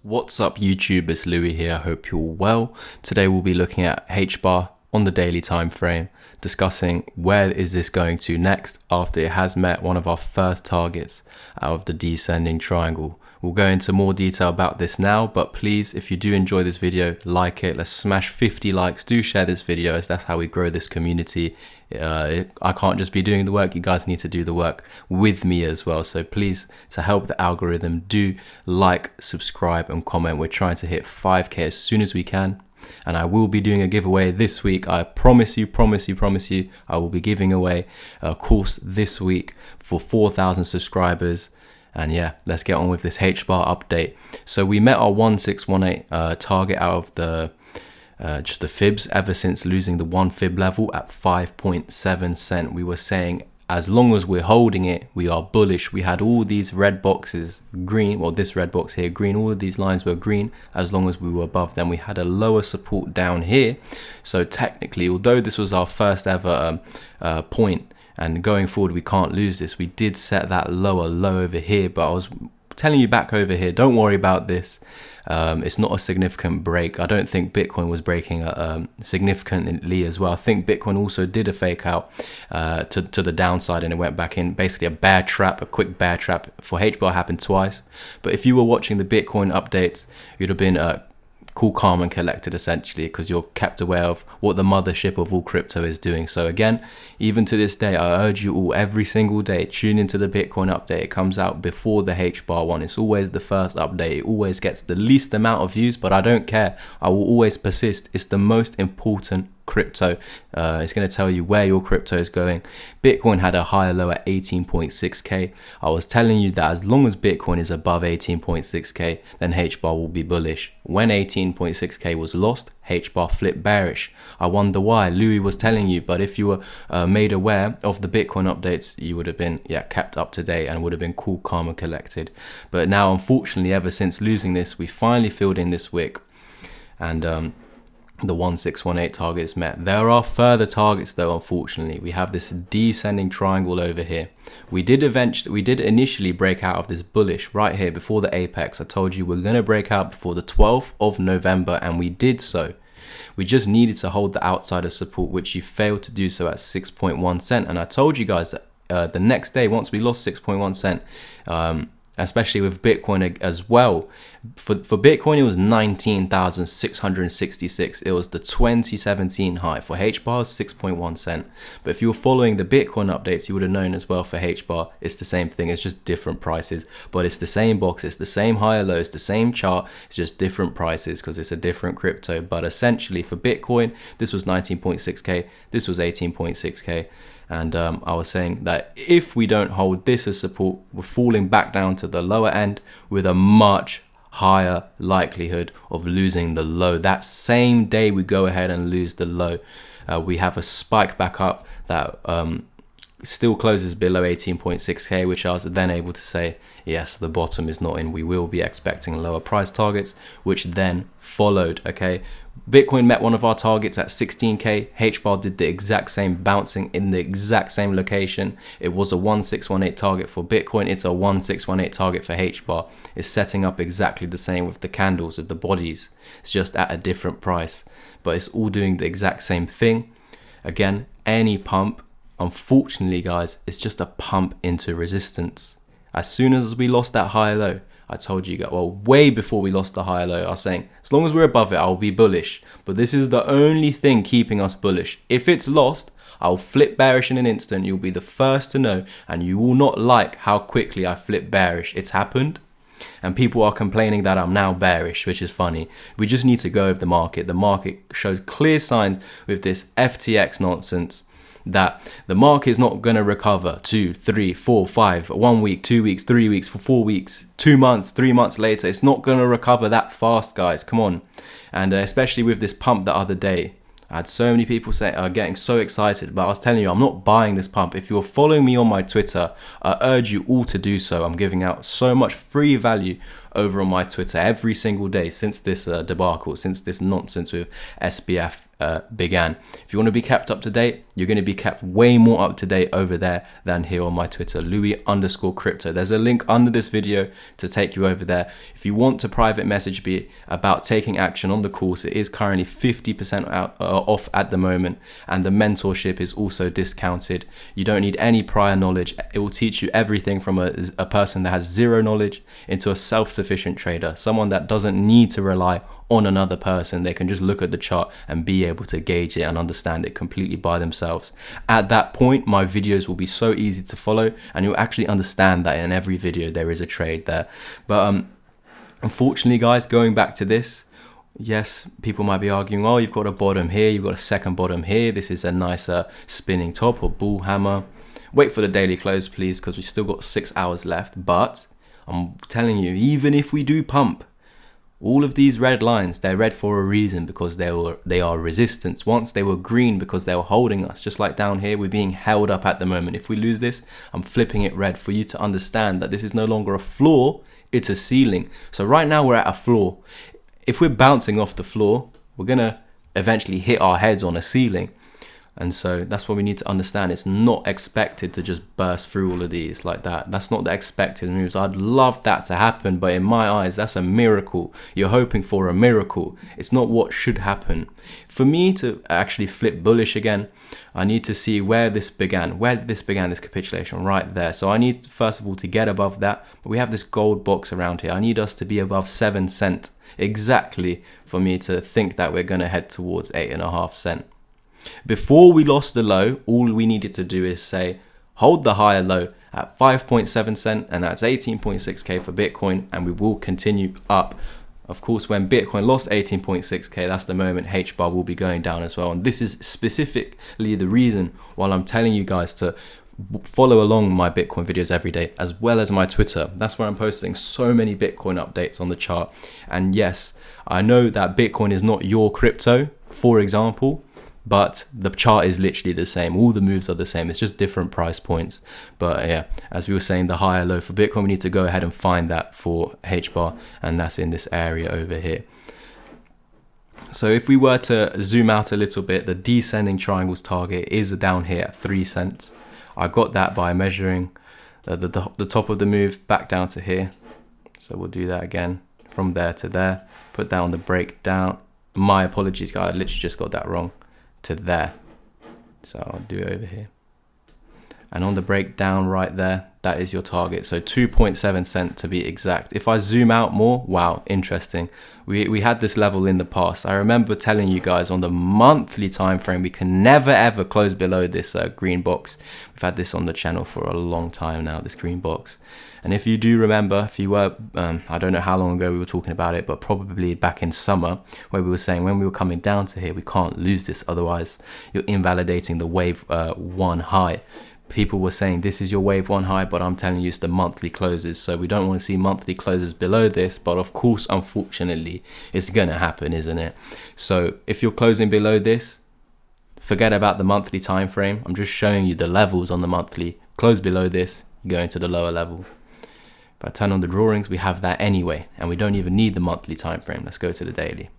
What's up YouTube, it's Louis here, I hope you're well. Today we'll be looking at Hbar on the daily time frame, discussing where is this going to next after it has met one of our first targets out of the descending triangle. We'll go into more detail about this now, but please, if you do enjoy this video, like it. Let's smash 50 likes. Do share this video, as that's how we grow this community. I can't just be doing the work, you guys need to do the work with me as well. So please, to help the algorithm, do like, subscribe and comment. We're trying to hit 5k as soon as we can. And I will be doing a giveaway this week. I promise you, I will be giving away a course this week for 4,000 subscribers. And yeah, let's get on with this Hbar update. So we met our 1618 target out of the just the fibs ever since losing the 1 fib level at 5.7 cent. We were saying as long as we're holding it, we are bullish. We had all these red boxes green, well this red box here green, all of these lines were green as long as we were above them. We had a lower support down here. So technically, although this was our first ever point, and going forward we can't lose this, we did set that lower low over here, but I was telling you back over here, don't worry about this. It's not a significant break. I don't think Bitcoin was breaking significantly as well. I think Bitcoin also did a fake out to the downside, and it went back in. Basically a bear trap, a quick bear trap for Hbar happened twice. But if you were watching the Bitcoin updates, you'd have been cool, calm and collected essentially, because you're kept aware of what the mothership of all crypto is doing. So again, even to this day, I urge you all every single day, tune into the Bitcoin update. It comes out before the Hbar one. It's always the first update. It always gets the least amount of views, but I don't care. I will always persist. It's the most important crypto. It's going to tell you where your crypto is going. Bitcoin had a higher low at 18.6k. I was telling you that as long as Bitcoin is above 18.6k, then Hbar will be bullish. When 18.6k was lost, Hbar flipped bearish. I wonder why. Louis was telling you, but if you were made aware of the Bitcoin updates, you would have been kept up to date and would have been cool, calm and collected. But now, unfortunately, ever since losing this, we finally filled in this wick, and the 1618 target is met. There are further targets though, unfortunately. We have this descending triangle over here. We did initially break out of this bullish right here before the apex. I told you we're going to break out before the 12th of November, and we did so. We just needed to hold the outside of support, which you failed to do so at 6.1 cent. And I told you guys that the next day, once we lost 6.1 cent, especially with Bitcoin as well. For Bitcoin, it was 19,666. It was the 2017 high. For Hbar, 6.1 cent. But if you were following the Bitcoin updates, you would have known as well for Hbar, it's the same thing. It's just different prices, but it's the same box. It's the same higher lows, the same chart. It's just different prices because it's a different crypto. But essentially for Bitcoin, this was 19.6k. This was 18.6k. And I was saying that if we don't hold this as support, we're falling back down to the lower end with a much higher likelihood of losing the low. That same day we go ahead and lose the low, we have a spike back up that still closes below 18.6k, which I was then able to say, yes, the bottom is not in. We will be expecting lower price targets, which then followed. Okay, Bitcoin met one of our targets at 16k. Hbar did the exact same, bouncing in the exact same location. It was a 1618 target for Bitcoin. It's a 1618 target for Hbar. It's setting up exactly the same with the candles, with the bodies. It's just at a different price, but it's all doing the exact same thing. Again, any pump, unfortunately guys, it's just a pump into resistance. As soon as we lost that high low, I told you, well, way before we lost the high low, I was saying, as long as we're above it, I'll be bullish. But this is the only thing keeping us bullish. If it's lost, I'll flip bearish in an instant. You'll be the first to know, and you will not like how quickly I flip bearish. It's happened, and people are complaining that I'm now bearish, which is funny. We just need to go with the market. The market showed clear signs with this FTX nonsense that the market is not going to recover 2, 3, 4, 5, 1 week, 2 weeks, 3 weeks, for 4 weeks, 2 months, 3 months later. It's not going to recover that fast, guys. Come on. And especially with this pump the other day, I had so many people getting so excited, but I was telling you, I'm not buying this pump. If you're following me on my Twitter, I urge you all to do so. I'm giving out so much free value over on my Twitter every single day since this debacle, since this nonsense with SBF began. If you want to be kept up to date, you're going to be kept way more up to date over there than here on my Twitter, Louis_crypto. There's a link under this video to take you over there. If you want to private message me about taking action on the course, it is currently 50% off at the moment, and the mentorship is also discounted. You don't need any prior knowledge. It will teach you everything from a person that has zero knowledge into a self-sufficient trader, someone that doesn't need to rely on another person. They can just look at the chart and be able to gauge it and understand it completely by themselves. At that point, my videos will be so easy to follow, and you'll actually understand that in every video there is a trade there. But unfortunately, guys, going back to this, yes, people might be arguing, oh, you've got a bottom here, you've got a second bottom here, this is a nicer spinning top or bull hammer. Wait for the daily close, please, because we've still got 6 hours left. But I'm telling you, even if we do pump, all of these red lines, they're red for a reason, because they are resistance. Once they were green because they were holding us, just like down here, we're being held up at the moment. If we lose this, I'm flipping it red for you to understand that this is no longer a floor, it's a ceiling. So right now we're at a floor. If we're bouncing off the floor, we're gonna eventually hit our heads on a ceiling. And so that's what we need to understand. It's not expected to just burst through all of these like that. That's not the expected moves. I'd love that to happen, but in my eyes, that's a miracle. You're hoping for a miracle. It's not what should happen. For me to actually flip bullish again, I need to see where this began. Where this began, this capitulation, right there. So I need, first of all, to get above that. But we have this gold box around here. I need us to be above 7 cents exactly for me to think that we're going to head towards 8.5 cents. Before we lost the low, all we needed to do is say, hold the higher low at 5.7 cents, and that's 18.6k for Bitcoin, and we will continue up. Of course, when Bitcoin lost 18.6k, that's the moment Hbar will be going down as well. And this is specifically the reason why I'm telling you guys to follow along my Bitcoin videos every day, as well as my Twitter. That's where I'm posting so many Bitcoin updates on the chart. And yes, I know that Bitcoin is not your crypto, for example, but the chart is literally the same. All the moves are the same. It's just different price points. But yeah, as we were saying, the higher low for Bitcoin, we need to go ahead and find that for Hbar, and that's in this area over here. So if we were to zoom out a little bit, the descending triangle's target is down here at 3 cents. I got that by measuring the top of the move back down to here. So we'll do that again from there to there. Put that on the breakdown. My apologies, guys. I literally just got that wrong. To there. So I'll do it over here. And on the breakdown right there, that is your target. So 2.7 cents to be exact. If I zoom out more, wow, interesting. We had this level in the past. I remember telling you guys on the monthly time frame, we can never ever close below this green box. We've had this on the channel for a long time now, this green box. And if you do remember, if you were, I don't know how long ago we were talking about it, but probably back in summer, where we were saying when we were coming down to here, we can't lose this, otherwise you're invalidating the wave 1 high. People were saying this is your wave 1 high, but I'm telling you it's the monthly closes. So we don't want to see monthly closes below this, but of course, unfortunately, it's going to happen, isn't it? So if you're closing below this, forget about the monthly time frame. I'm just showing you the levels on the monthly. Close below this, you go into the lower level. If I turn on the drawings, we have that anyway, and we don't even need the monthly time frame. Let's go to the daily.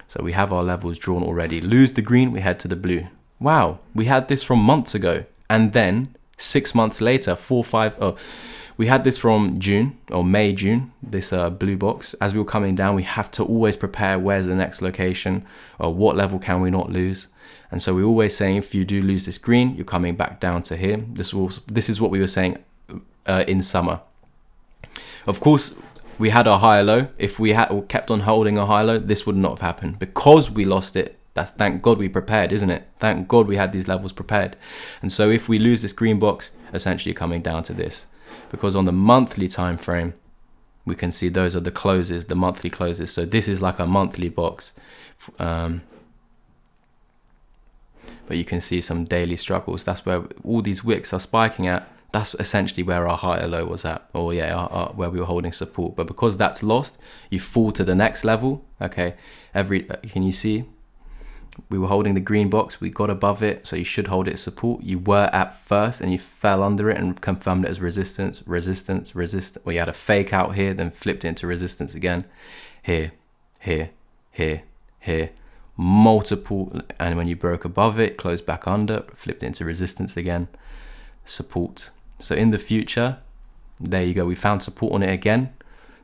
So we have our levels drawn already. Lose the green, we head to the blue. Wow, we had this from months ago. And then 6 months later, we had this from June or May, June, this blue box. As we were coming down, we have to always prepare where's the next location, or what level can we not lose. And so we're always saying if you do lose this green, you're coming back down to here. This is what we were saying in summer. Of course, we had our higher low. If we had kept on holding a high low, this would not have happened because we lost it. That's thank God we prepared, isn't it? Thank God we had these levels prepared. And so if we lose this green box, essentially coming down to this, because on the monthly time frame, we can see those are the closes, the monthly closes. So this is like a monthly box. But you can see some daily struggles. That's where all these wicks are spiking at. That's essentially where our higher low was at, or yeah, where we were holding support. But because that's lost, you fall to the next level. Okay, can you see? We were holding the green box, we got above it, so you should hold it as support. You were at first and you fell under it and confirmed it as resistance, resistance, resistance. Well, you had a fake out here, then flipped it into resistance again. Here, here, here, here. multiple, and when you broke above it, closed back under, flipped it into resistance again, support. So in the future, there you go, we found support on it again,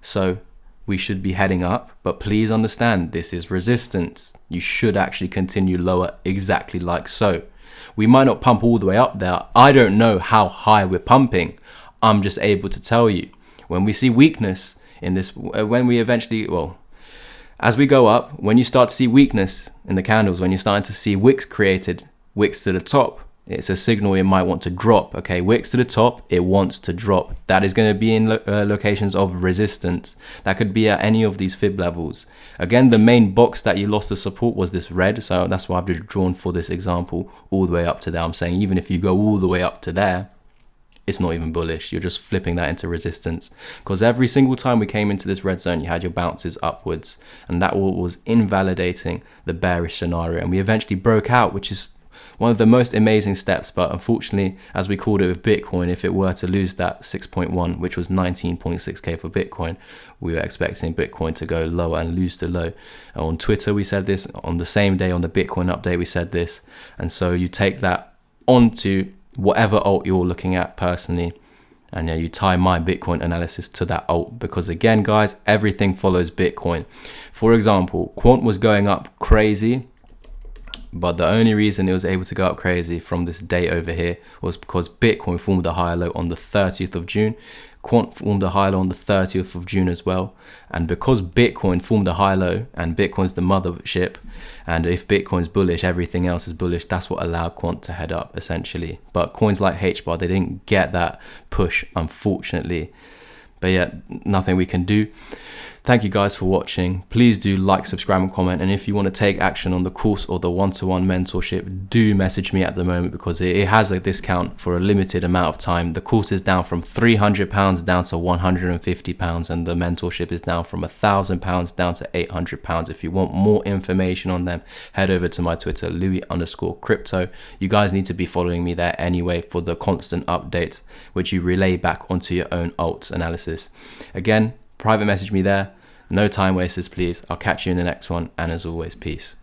so we should be heading up. But please understand, this is resistance. You should actually continue lower, exactly like so. We might not pump all the way up there. I don't know how high we're pumping. I'm just able to tell you, when we see weakness in this, when we eventually, well, as we go up, when you start to see weakness in the candles, when you're starting to see wicks created, wicks to the top, it's a signal it might want to drop. Okay, wicks to the top, it wants to drop. That is going to be in locations of resistance. That could be at any of these fib levels. Again, the main box that you lost the support was this red, so that's why I've just drawn for this example all the way up to there. I'm saying even if you go all the way up to there, it's not even bullish. You're just flipping that into resistance, because every single time we came into this red zone, you had your bounces upwards, and that was invalidating the bearish scenario. And we eventually broke out, which is one of the most amazing steps. But unfortunately, as we called it with Bitcoin, if it were to lose that 6.1, which was 19.6k for Bitcoin, we were expecting Bitcoin to go lower and lose the low. On Twitter, we said this. On the same day, on the Bitcoin update, we said this. And so you take that onto whatever alt you're looking at personally, and you tie my Bitcoin analysis to that alt, because again, guys, everything follows Bitcoin. For example, Quant was going up crazy, but the only reason it was able to go up crazy from this day over here was because Bitcoin formed a higher low on the 30th of June. Quant formed a high low on the 30th of June as well. And because Bitcoin formed a high low, and Bitcoin's the mothership, and if Bitcoin's bullish, everything else is bullish, that's what allowed Quant to head up essentially. But coins like Hbar, they didn't get that push, unfortunately. But yeah, nothing we can do. Thank you guys for watching. Please do like, subscribe and comment. And if you want to take action on the course or the one-to-one mentorship, do message me at the moment, because it has a discount for a limited amount of time. The course is down from £300 down to £150, and the mentorship is down from £1,000 down to £800. If you want more information on them, head over to my Twitter, Louis_crypto. You guys need to be following me there anyway for the constant updates, which you relay back onto your own alt analysis. Again, private message me there. No time wasters, please. I'll catch you in the next one. And as always, peace.